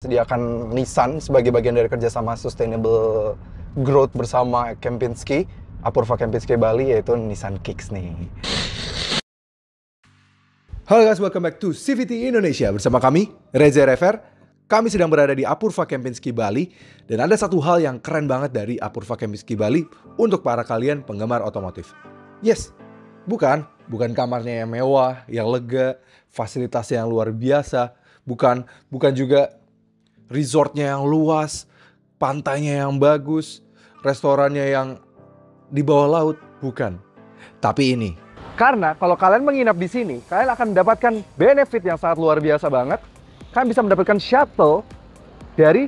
disediakan Nissan sebagai bagian dari kerjasama Sustainable Growth bersama Kempinski, Apurva Kempinski Bali, yaitu Nissan Kicks nih. Halo guys, welcome back to CVT Indonesia. Bersama kami, Reza Rever. Kami sedang berada di Apurva Kempinski Bali. Dan ada satu hal yang keren banget dari Apurva Kempinski Bali untuk para kalian penggemar otomotif. Yes, bukan kamarnya yang mewah, yang lega, fasilitasnya yang luar biasa. Bukan juga resortnya yang luas, pantainya yang bagus, restorannya yang di bawah laut. Bukan. Tapi ini. Karena kalau kalian menginap di sini, kalian akan mendapatkan benefit yang sangat luar biasa banget. Kalian bisa mendapatkan shuttle dari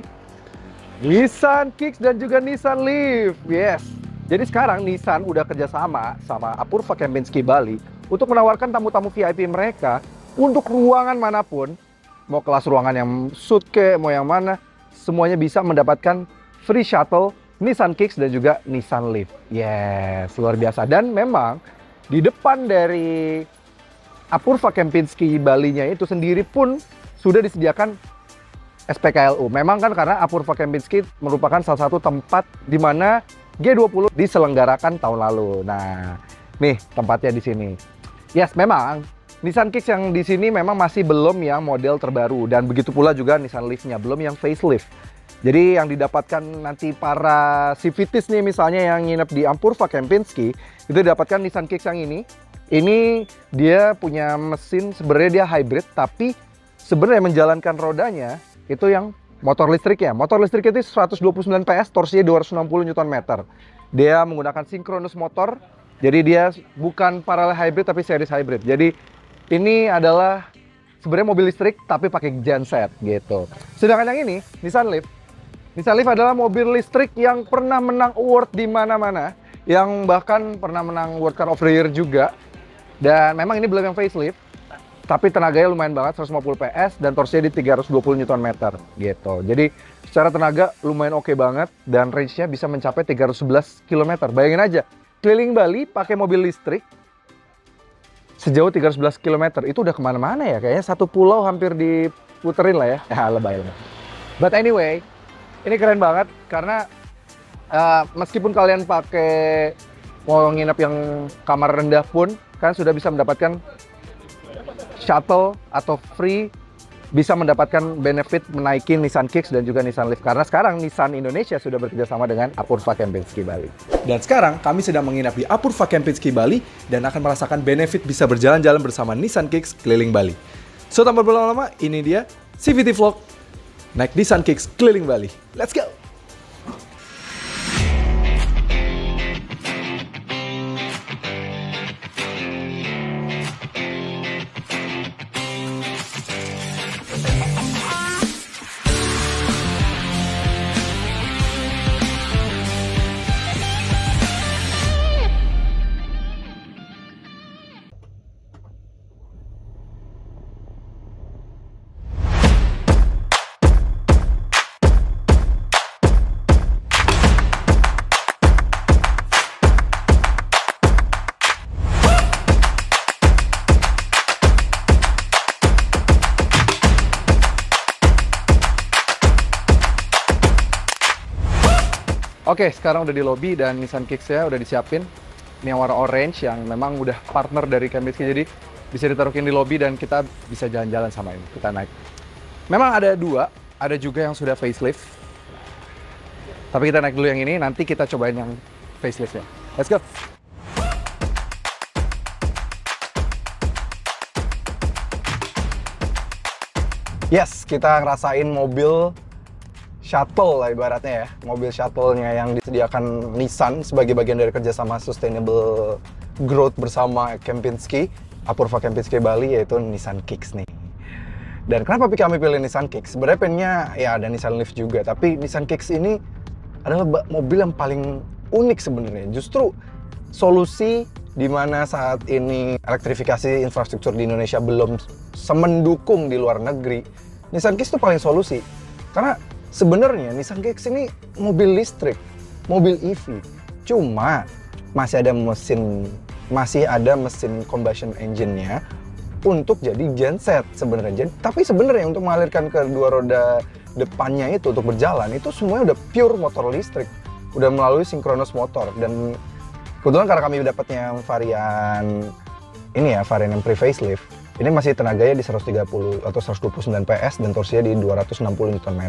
Nissan Kicks dan juga Nissan Leaf. Yes. Jadi sekarang Nissan udah kerjasama sama Apurva Kempinski Bali untuk menawarkan tamu-tamu VIP mereka untuk ruangan manapun. Mau kelas ruangan yang suite mau yang mana, semuanya bisa mendapatkan free shuttle Nissan Kicks dan juga Nissan Leaf. Yes, luar biasa. Dan memang di depan dari Apurva Kempinski Bali-nya itu sendiri pun sudah disediakan SPKLU. Memang kan karena Apurva Kempinski merupakan salah satu tempat di mana G20 diselenggarakan tahun lalu. Nah, nih tempatnya di sini. Yes, memang Nissan Kicks yang di sini memang masih belum yang model terbaru, dan begitu pula juga Nissan Leaf-nya belum yang facelift. Jadi yang didapatkan nanti para CVTs nih misalnya yang nginep di Apurva Kempinski itu didapatkan Nissan Kicks yang ini. Ini dia punya mesin, sebenarnya dia hybrid, tapi sebenarnya menjalankan rodanya itu yang motor listriknya. Motor listrik itu 129 PS, torsinya 260 Nm. Dia menggunakan synchronous motor, jadi dia bukan parallel hybrid tapi series hybrid. Jadi ini adalah sebenarnya mobil listrik tapi pakai genset gitu. Sedangkan yang ini Nissan Leaf. Nissan Leaf adalah mobil listrik yang pernah menang award di mana-mana, yang bahkan pernah menang World Car of the Year juga. Dan memang ini belum yang facelift, tapi tenaganya lumayan banget, 150 PS dan torsinya di 320 Nm gitu. Jadi secara tenaga lumayan oke banget dan range-nya bisa mencapai 311 km. Bayangin aja, keliling Bali pakai mobil listrik sejauh 311 km, itu udah kemana-mana ya, kayaknya satu pulau hampir diputerin lah ya. Ya lebay lah. But anyway, ini keren banget karena meskipun kalian pakai mau nginep yang kamar rendah pun, kalian sudah bisa mendapatkan shuttle atau free, bisa mendapatkan benefit menaiki Nissan Kicks dan juga Nissan Leaf. Karena sekarang Nissan Indonesia sudah bekerjasama dengan Apurva Kempinski Bali. Dan sekarang kami sedang menginap di Apurva Kempinski Bali dan akan merasakan benefit bisa berjalan-jalan bersama Nissan Kicks keliling Bali. So tanpa berlama-lama, ini dia CVT Vlog naik Nissan Kicks keliling Bali. Let's go! Oke, sekarang udah di lobby dan Nissan Kicks-nya udah disiapin. Ini yang warna orange yang memang udah partner dari Kempinski, jadi bisa ditaruhin di lobby dan kita bisa jalan-jalan sama ini. Kita naik. Memang ada dua, ada juga yang sudah facelift. Tapi kita naik dulu yang ini, nanti kita cobain yang facelift-nya. Let's go! Yes, kita ngerasain mobil shuttle lah ibaratnya ya, mobil shuttle-nya yang disediakan Nissan sebagai bagian dari kerjasama Sustainable Growth bersama Kempinski, Apurva Kempinski Bali, yaitu Nissan Kicks nih. Dan kenapa kami pilih Nissan Kicks? Sebenarnya pengennya ya ada Nissan Leaf juga, tapi Nissan Kicks ini adalah mobil yang paling unik sebenarnya. Justru solusi di mana saat ini elektrifikasi infrastruktur di Indonesia belum semendukung di luar negeri, Nissan Kicks itu paling solusi. Karena sebenarnya Nissan Kicks ini mobil listrik, mobil EV. Cuma masih ada mesin combustion engine-nya untuk jadi genset sebenarnya. Tapi sebenarnya untuk mengalirkan kedua roda depannya itu untuk berjalan itu semuanya udah pure motor listrik, udah melalui synchronous motor. Dan kebetulan karena kami dapatnya yang varian ini ya, varian yang pre-facelift, ini masih tenaganya di 130 atau 129 PS dan torsinya di 260 Nm.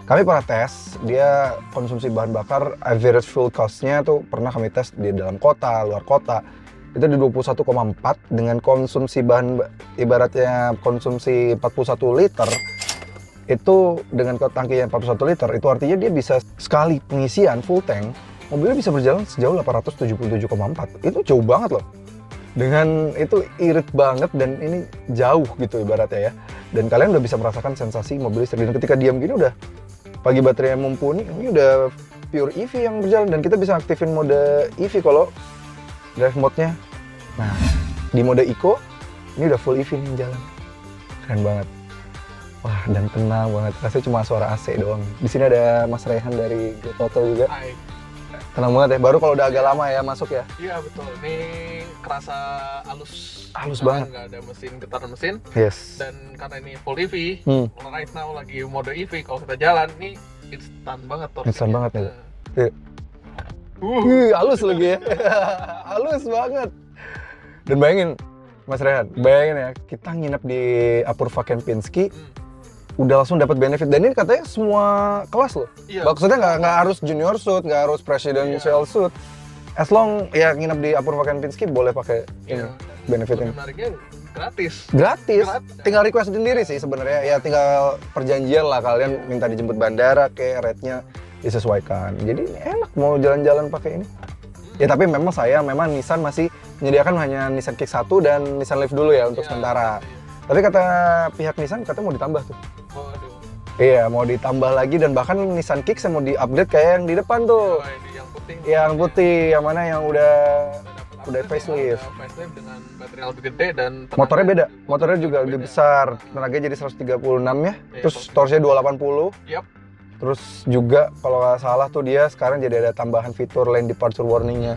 Kami pernah tes, dia konsumsi bahan bakar average fuel cost-nya tuh pernah kami tes di dalam kota, luar kota. Itu di 21,4 dengan konsumsi bahan, ibaratnya konsumsi 41 liter. Itu dengan tangki yang 41 liter, itu artinya dia bisa sekali pengisian full tank, mobilnya bisa berjalan sejauh 877,4. Itu jauh banget loh. Dengan itu irit banget dan ini jauh gitu ibaratnya ya. Dan kalian udah bisa merasakan sensasi mobil listrik. Dan ketika diam gini udah, pagi baterainya mumpuni, ini udah pure EV yang berjalan. Dan kita bisa aktifin mode EV kalau drive mode-nya. Nah, di mode Eco, ini udah full EV nih jalan. Keren banget. Wah, dan tenang banget. Rasanya cuma suara AC doang. Di sini ada Mas Rehan dari Gototo juga. Hai. Tenang banget ya. Baru kalau udah agak lama ya masuk ya. Iya betul. Ini kerasa halus. Halus Karena banget. nggak ada mesin getaran mesin. Yes. Dan karena ini full EV, Hmm. right now lagi mode EV. Kalau kita jalan, ini instan banget torsinya. Instan banget ya. Nah. Iya. Halus lagi ya. Halus banget. Dan bayangin, Mas Rehan, bayangin ya, kita nginep di Apurva Kempinski, udah langsung dapat benefit. Dan ini katanya semua kelas loh. Iya. Maksudnya nggak harus junior suit, nggak harus presidential suit. As long ya nginep di Apurva Kempinski boleh pakai ini, Iya. benefit Lebih ini. menariknya gratis. Gratis. Gratis. Tinggal request sendiri sih sebenarnya. Ya tinggal perjanjian lah, kalian minta dijemput bandara, kayak rate-nya disesuaikan. Jadi enak mau jalan-jalan pakai ini. Ya tapi memang Nissan masih menyediakan hanya Nissan Kick 1 dan Nissan Leaf dulu ya untuk Iya. sementara. Tapi kata pihak Nissan katanya mau ditambah tuh. Waduh. Iya, mau ditambah lagi dan bahkan Nissan Kick mau di-upgrade kayak yang di depan tuh. Oh, ini yang putih. Yang putih, yang mana yang udah Dapat udah upgrade, facelift. udah facelift dengan baterai yang lebih gede dan Motornya beda. Motornya juga beda. lebih besar. Tenaganya jadi 136 ya. Iya, Terus torsinya 280. Yap. Terus juga kalau nggak salah tuh dia sekarang jadi ada tambahan fitur lane departure warning-nya.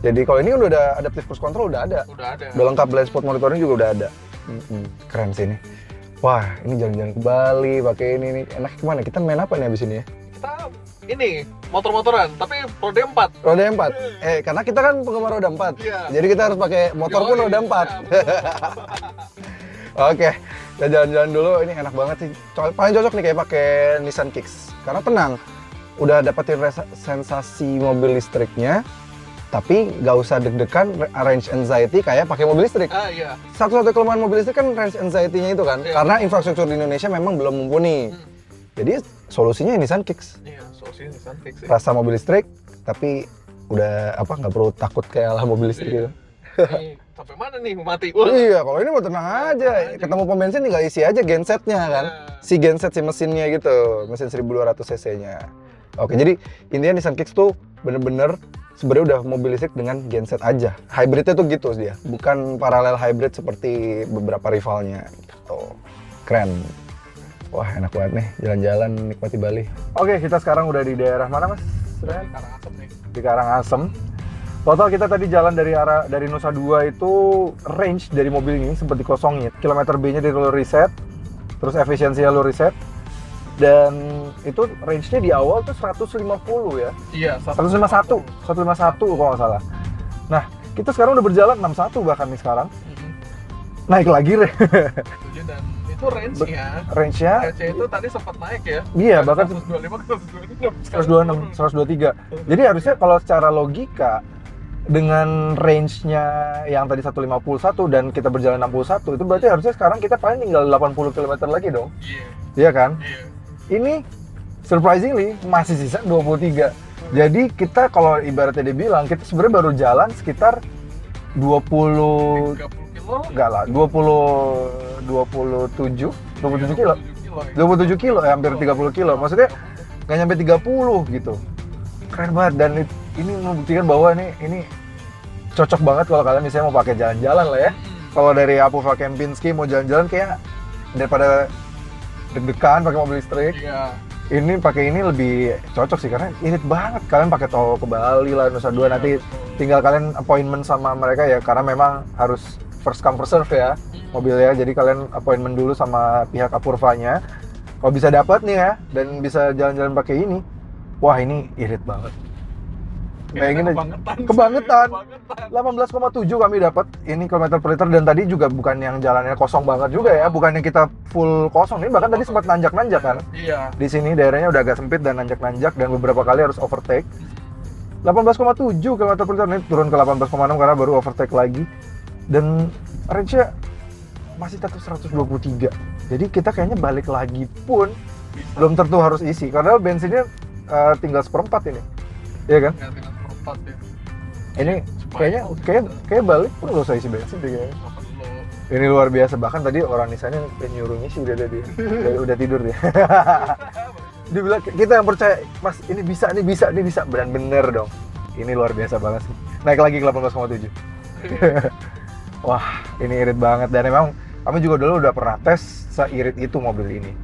Jadi kalau ini udah ada adaptive cruise control udah ada. Udah ada. Udah lengkap, blind spot monitoring juga udah ada. Keren sih ini. Wah, ini jalan-jalan ke Bali pakai ini nih. Enak kemana? Kita main apa nih abis ini ya? Kita ini motor-motoran tapi roda 4. Roda 4. Karena kita kan penggemar roda 4. Iya. Jadi kita harus pakai motor pun Yoi, roda 4. iya, Oke, kita jalan-jalan dulu. Ini enak banget sih. Paling cocok nih kayak pakai Nissan Kicks. Karena tenang, udah dapetin sensasi mobil listriknya, tapi nggak usah deg-degan range anxiety kayak pakai mobil listrik. Iya. Satu-satu kelemahan mobil listrik kan range anxiety-nya itu kan, Iya. karena infrastruktur di Indonesia memang belum mumpuni. Jadi solusinya Nissan Kicks. Iya, solusinya Nissan Kicks ya. Rasa mobil listrik, tapi udah nggak perlu takut kayak lah mobil listrik gitu. Ini sampai mana nih mati? Wah. Iya, kalau ini mau tenang aja. Ketemu pom bensin tinggal isi aja gensetnya kan. Si genset si mesinnya gitu, mesin 1200 cc-nya. Oke, jadi intinya Nissan Kicks tuh bener-bener sebenarnya udah mobil listrik dengan genset aja. Hybridnya tuh gitu dia, bukan paralel hybrid seperti beberapa rivalnya gitu. Keren. Wah, enak banget nih jalan-jalan nikmati Bali. Oke, kita sekarang udah di daerah mana, Mas? Di Karangasem nih. Di Karangasem. Total kita tadi jalan dari Nusa Dua itu range dari mobil ini sempat dikosongin. Kilometer B-nya di lo reset, terus efisiensinya lo reset. Dan itu range-nya di awal tuh 150 ya. Iya, 151 kalau nggak salah. Nah, kita sekarang udah berjalan 61 bahkan nih sekarang. Naik lagi Dan itu range-nya. range-nya. Range-nya itu tadi sempat naik ya. Iya, bahkan 125 ke 126, 123. Jadi harusnya kalau secara logika dengan range-nya yang tadi 151 dan kita berjalan 61, itu berarti harusnya sekarang kita paling tinggal 80 km lagi dong. Iya. Iya kan? Iya. Ini surprisingly masih sisa 23. Jadi kita kalau ibaratnya dibilang kita sebenarnya baru jalan sekitar 20 30 kilo. enggak lah, 27 kilo. 27 kilo ya, hampir 30 kilo. Maksudnya nggak nyampe 30 gitu. Keren banget dan ini membuktikan bahwa ini cocok banget kalau kalian misalnya mau pakai jalan-jalan lah ya. Kalau dari Apurva Kempinski mau jalan-jalan kayak daripada deg-degan pakai mobil listrik, Iya. ini pakai ini lebih cocok sih karena irit banget. Kalian pakai tol ke Bali lah, Nusa Dua, nanti tinggal kalian appointment sama mereka ya, karena memang harus first come first serve ya mobilnya. Jadi kalian appointment dulu sama pihak Apurvanya. Kalau bisa dapat nih ya, dan bisa jalan-jalan pakai ini, wah ini irit banget. Bayangin aja. Kebangetan. 18,7 kami dapat ini kilometer per liter, dan tadi juga bukan yang jalannya kosong banget juga ya, bukan yang kita full kosong nih, bahkan tadi sempat nanjak-nanjak kan. Iya. Di sini daerahnya udah agak sempit dan nanjak-nanjak, dan beberapa kali harus overtake. 18,7 km per liter, ini turun ke 18,6 karena baru overtake lagi, dan range-nya masih tetap 123. Jadi kita kayaknya balik lagi pun belum tentu harus isi, karena bensinnya tinggal 1/4 ini, iya kan? Nggak tinggal seperempat ya. Ini kayak balik pun nggak usah isi bensin deh kayaknya. Apa dulu? Ini luar biasa, bahkan tadi orang di sana nyuruh ngisi udah dia. udah tidur dia. Dia bilang, kita yang percaya, Mas ini bisa, bener dong. Ini luar biasa banget sih. Naik lagi ke 18,7. Wah, ini irit banget, dan memang kami juga dulu udah pernah tes seirit itu mobil ini.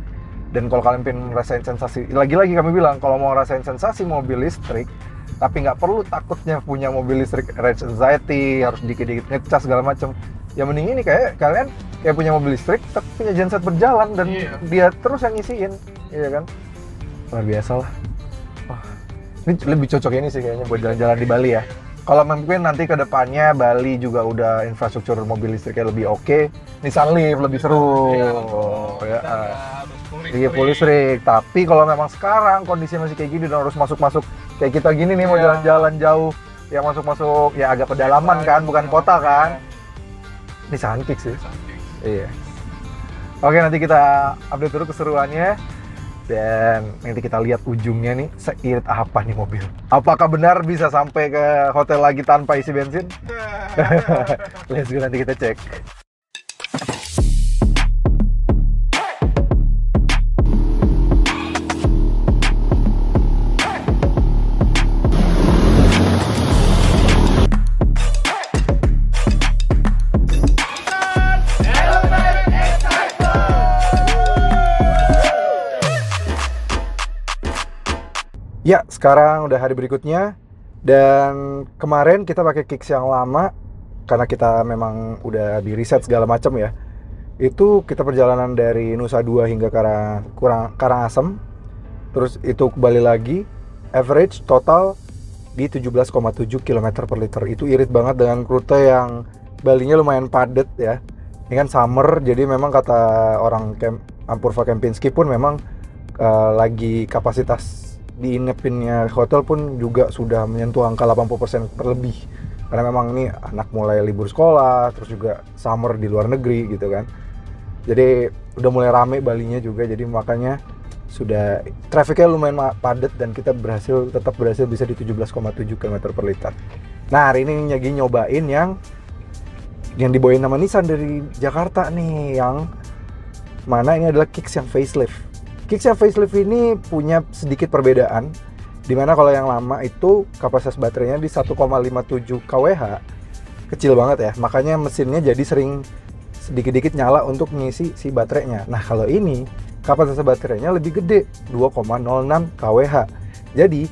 Dan kalau kalian pengen ngerasain sensasi, lagi-lagi kami bilang, kalau mau ngerasain sensasi mobil listrik, tapi nggak perlu takutnya punya mobil listrik range anxiety, harus dikit-dikit ngecas segala macem, ya mending ini kayak kalian kayak punya mobil listrik tapi punya genset berjalan, dan dia terus yang ngisiin, iya kan? Luar biasa lah. Wah, ini lebih cocok ini sih kayaknya buat jalan-jalan di Bali ya. Kalau mungkin nanti ke depannya Bali juga udah infrastruktur mobil listriknya lebih oke, Nissan Leaf lebih seru. Ya. Iya, full listrik. Tapi kalau memang sekarang kondisinya masih kayak gini dan harus masuk-masuk kayak kita gini nih, mau jalan-jalan jauh, yang masuk-masuk ya agak pedalaman kan, bukan kota kan. Nissan Kicks sih. Iya. Oke, nanti kita update dulu keseruannya. Dan nanti kita lihat ujungnya nih, seirit apa nih mobil. Apakah benar bisa sampai ke hotel lagi tanpa isi bensin? Let's go, nanti kita cek. Ya, sekarang udah hari berikutnya, dan kemarin kita pakai Kicks yang lama karena kita memang udah di reset segala macam ya. Itu kita perjalanan dari Nusa Dua hingga Karangasem, terus itu kembali lagi, average total di 17,7 km per liter. Itu irit banget dengan rute yang Balinya lumayan padat ya. Ini kan summer, jadi memang kata orang Apurva Kempinski pun memang lagi kapasitas diinepinnya hotel pun juga sudah menyentuh angka 80% terlebih, karena memang ini anak mulai libur sekolah, terus juga summer di luar negeri gitu kan. Jadi udah mulai rame Balinya juga, jadi makanya sudah trafficnya lumayan padat, dan kita tetap berhasil bisa di 17,7 km per liter. Nah, hari ini lagi nyobain yang dibawain nama Nissan dari Jakarta nih, yang mana ini adalah Kicks yang facelift. Kicks yang facelift ini punya sedikit perbedaan, dimana kalau yang lama itu kapasitas baterainya di 1,57 kWh, kecil banget ya, makanya mesinnya jadi sering sedikit-dikit nyala untuk ngisi si baterainya. Nah, kalau ini kapasitas baterainya lebih gede, 2,06 kWh. Jadi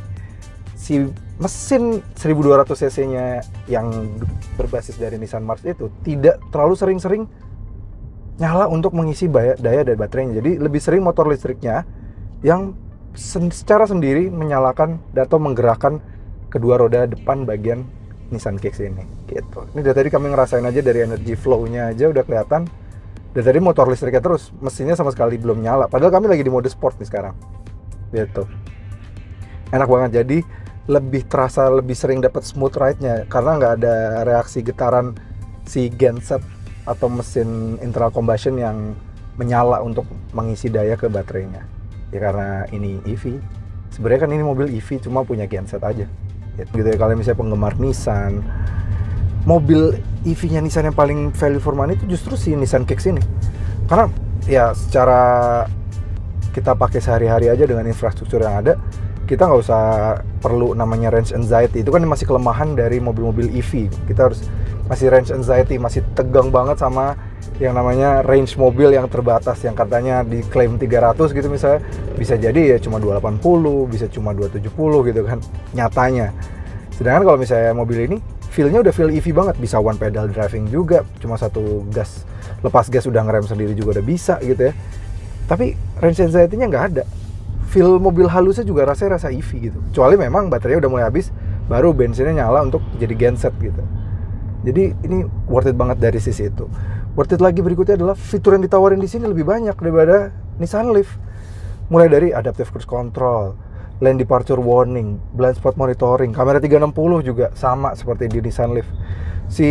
si mesin 1200 cc nya yang berbasis dari Nissan Mars itu tidak terlalu sering-sering nyala untuk mengisi daya dari baterainya. Jadi lebih sering motor listriknya yang secara sendiri menyalakan atau menggerakkan kedua roda depan bagian Nissan Kicks ini gitu. Ini dari tadi kami ngerasain aja, dari energy flow-nya aja udah kelihatan. Dari tadi motor listriknya terus, mesinnya sama sekali belum nyala, padahal kami lagi di mode sport nih sekarang gitu. Enak banget, jadi lebih terasa, lebih sering dapat smooth ride-nya karena nggak ada reaksi getaran si genset atau mesin internal combustion yang menyala untuk mengisi daya ke baterainya. Ya karena ini EV. Sebenarnya kan ini mobil EV, cuma punya genset aja. Gitu ya, kalau misalnya penggemar Nissan, mobil EV-nya Nissan yang paling value for money itu justru si Nissan Kicks ini. Karena ya secara kita pakai sehari-hari aja dengan infrastruktur yang ada, kita nggak usah perlu namanya range anxiety. Itu kan masih kelemahan dari mobil-mobil EV. Kita harus masih range anxiety, masih tegang banget sama yang namanya range mobil yang terbatas, yang katanya diklaim 300 gitu misalnya, bisa jadi ya cuma 280, bisa cuma 270 gitu kan nyatanya. Sedangkan kalau misalnya mobil ini feel-nya udah feel EV banget, bisa one pedal driving juga, cuma satu gas, lepas gas udah ngerem sendiri juga udah bisa gitu ya. Tapi range anxiety-nya nggak ada. Feel mobil halusnya juga rasanya rasa EV gitu. Kecuali memang baterainya udah mulai habis, baru bensinnya nyala untuk jadi genset gitu. Jadi ini worth it banget dari sisi itu. Worth it lagi berikutnya adalah fitur yang ditawarin di sini lebih banyak daripada Nissan Leaf. Mulai dari adaptive cruise control, lane departure warning, blind spot monitoring, kamera 360 juga sama seperti di Nissan Leaf. Si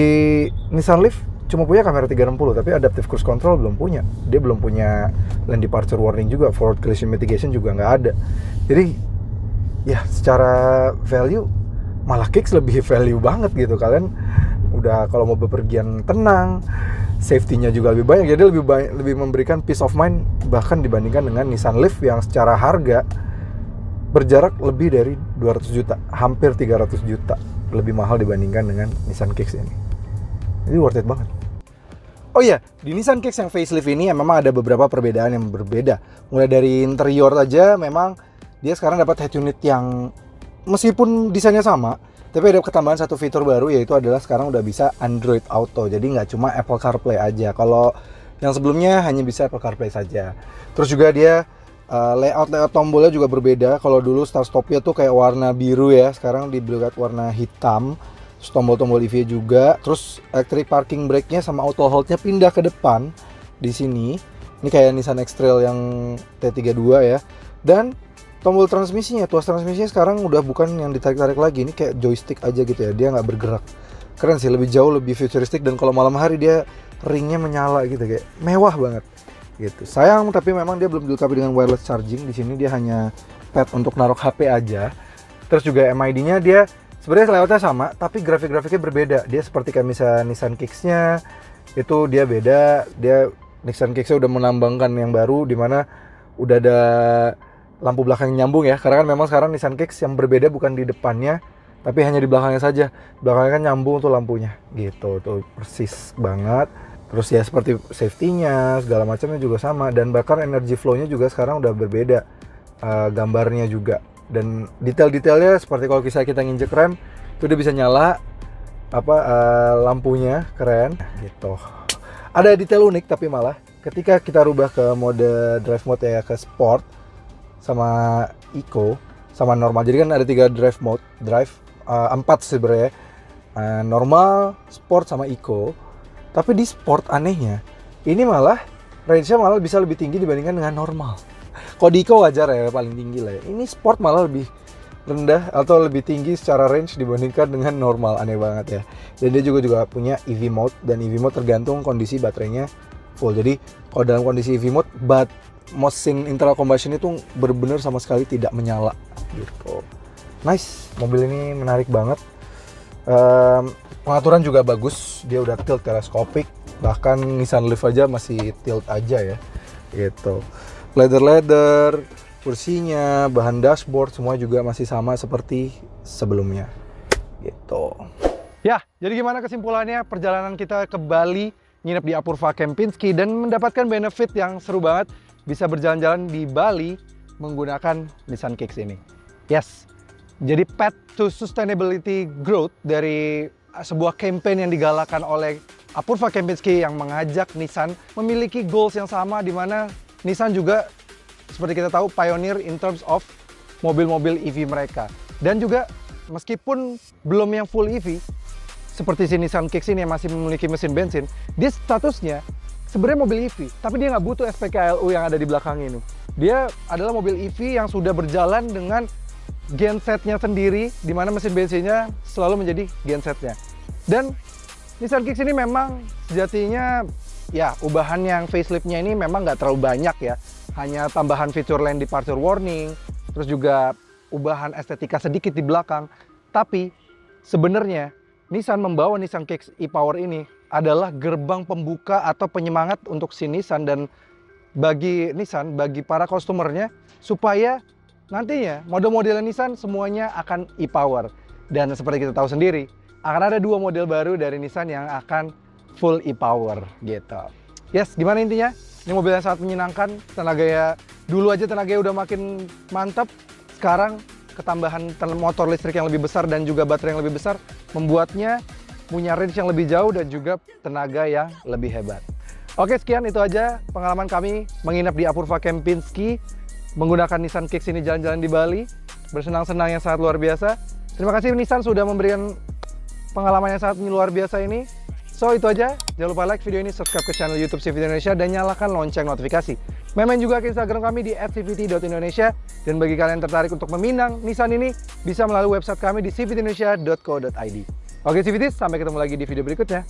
Nissan Leaf cuma punya kamera 360, tapi adaptive cruise control belum punya. Dia belum punya lane departure warning juga, forward collision mitigation juga nggak ada. Jadi ya secara value malah Kicks lebih value banget gitu. Kalian udah kalau mau bepergian tenang, safety-nya juga lebih banyak, jadi lebih memberikan peace of mind bahkan dibandingkan dengan Nissan Leaf yang secara harga berjarak lebih dari 200 juta, hampir 300 juta lebih mahal dibandingkan dengan Nissan Kicks ini. Jadi worth it banget. Oh iya, di Nissan Kicks yang facelift ini memang ada beberapa perbedaan yang berbeda. Mulai dari interior aja, memang dia sekarang dapat head unit yang meskipun desainnya sama, tapi ada ketambahan satu fitur baru, yaitu adalah sekarang udah bisa Android Auto. Jadi nggak cuma Apple CarPlay aja. Kalau yang sebelumnya hanya bisa Apple CarPlay saja. Terus juga dia layout tombolnya juga berbeda. Kalau dulu start stopnya tuh kayak warna biru ya, sekarang dibuat warna hitam. Terus tombol-tombol EV juga. Terus electric parking brake-nya sama auto hold-nya pindah ke depan di sini. Ini kayak Nissan X-Trail yang T32 ya. Dan tombol transmisinya, tuas transmisinya sekarang udah bukan yang ditarik-tarik lagi. Ini kayak joystick aja gitu ya, dia nggak bergerak. Keren sih, lebih jauh, lebih futuristik. Dan kalau malam hari dia ringnya menyala gitu, kayak mewah banget gitu. Sayang tapi memang dia belum dilengkapi dengan wireless charging. Di sini dia hanya pad untuk naruh HP aja. Terus juga MID-nya dia sebenarnya layoutnya sama, tapi grafik-grafiknya berbeda. Dia seperti kayak misalnya Nissan Kicks-nya, itu dia beda. Dia Nissan Kicks-nya udah menambangkan yang baru, dimana udah ada lampu belakang yang nyambung ya. Karena kan memang sekarang Nissan Kicks yang berbeda bukan di depannya, tapi hanya di belakangnya saja. Belakangnya kan nyambung tuh lampunya gitu, tuh persis banget. Terus ya seperti safety-nya, segala macamnya juga sama. Dan bahkan energy flow-nya juga sekarang udah berbeda, gambarnya juga. Dan detail-detailnya seperti kalau kita nginjek rem, itu dia bisa nyala lampunya, keren gitu. Ada detail unik tapi malah ketika kita rubah ke mode drive mode ya, ke sport sama eco sama normal. Jadi kan ada 3 drive mode, 4 sebenarnya. Normal, sport sama eco. Tapi di sport anehnya, ini malah range-nya malah bisa lebih tinggi dibandingkan dengan normal. Kalau di eco wajar ya, paling tinggi lah ya. Ini sport malah lebih rendah atau lebih tinggi secara range dibandingkan dengan normal, aneh banget ya. Dan dia juga punya EV mode, dan EV mode tergantung kondisi baterainya full. Jadi kalau dalam kondisi EV mode, mesin internal combustion itu benar-benar sama sekali tidak menyala gitu. Nice, mobil ini menarik banget. Pengaturan juga bagus, dia udah tilt teleskopik, bahkan Nissan Leaf aja masih tilt aja ya gitu. Leather, kursinya, bahan dashboard semua juga masih sama seperti sebelumnya gitu. Ya, jadi gimana kesimpulannya perjalanan kita ke Bali, nginep di Apurva Kempinski dan mendapatkan benefit yang seru banget, bisa berjalan-jalan di Bali menggunakan Nissan Kicks ini. Yes, jadi path to sustainability growth dari sebuah campaign yang digalakan oleh Apurva Kempinski yang mengajak Nissan memiliki goals yang sama, di mana Nissan juga seperti kita tahu pioneer in terms of mobil-mobil EV mereka. Dan juga meskipun belum yang full EV seperti si Nissan Kicks ini yang masih memiliki mesin bensin, dia statusnya sebenarnya mobil EV, tapi dia nggak butuh SPKLU yang ada di belakang ini. Dia adalah mobil EV yang sudah berjalan dengan gensetnya sendiri, di mana mesin bensinnya selalu menjadi gensetnya. Dan Nissan Kicks ini memang sejatinya ya ubahan yang facelift-nya ini memang nggak terlalu banyak ya. Hanya tambahan fitur lane departure warning, terus juga ubahan estetika sedikit di belakang. Tapi sebenarnya Nissan membawa Nissan Kicks e-Power ini adalah gerbang pembuka atau penyemangat untuk si Nissan dan bagi Nissan, bagi para customernya, supaya nantinya model-model Nissan semuanya akan e-Power. Dan seperti kita tahu sendiri, akan ada 2 model baru dari Nissan yang akan full e-Power gitu. Yes, gimana intinya? Ini mobil yang sangat menyenangkan, tenaganya dulu aja tenaganya udah makin mantap. Sekarang ketambahan motor listrik yang lebih besar dan juga baterai yang lebih besar membuatnya punya range yang lebih jauh dan juga tenaga yang lebih hebat. Oke, sekian itu aja pengalaman kami menginap di Apurva Kempinski menggunakan Nissan Kicks ini jalan-jalan di Bali, bersenang-senang yang sangat luar biasa. Terima kasih Nissan sudah memberikan pengalaman yang sangat luar biasa ini. So, itu aja. Jangan lupa like video ini, subscribe ke channel YouTube CVT Indonesia, dan nyalakan lonceng notifikasi. Main juga ke Instagram kami di @cvt.indonesia. Dan bagi kalian yang tertarik untuk meminang Nissan ini, bisa melalui website kami di cvtindonesia.co.id. Oke CVT, sampai ketemu lagi di video berikutnya.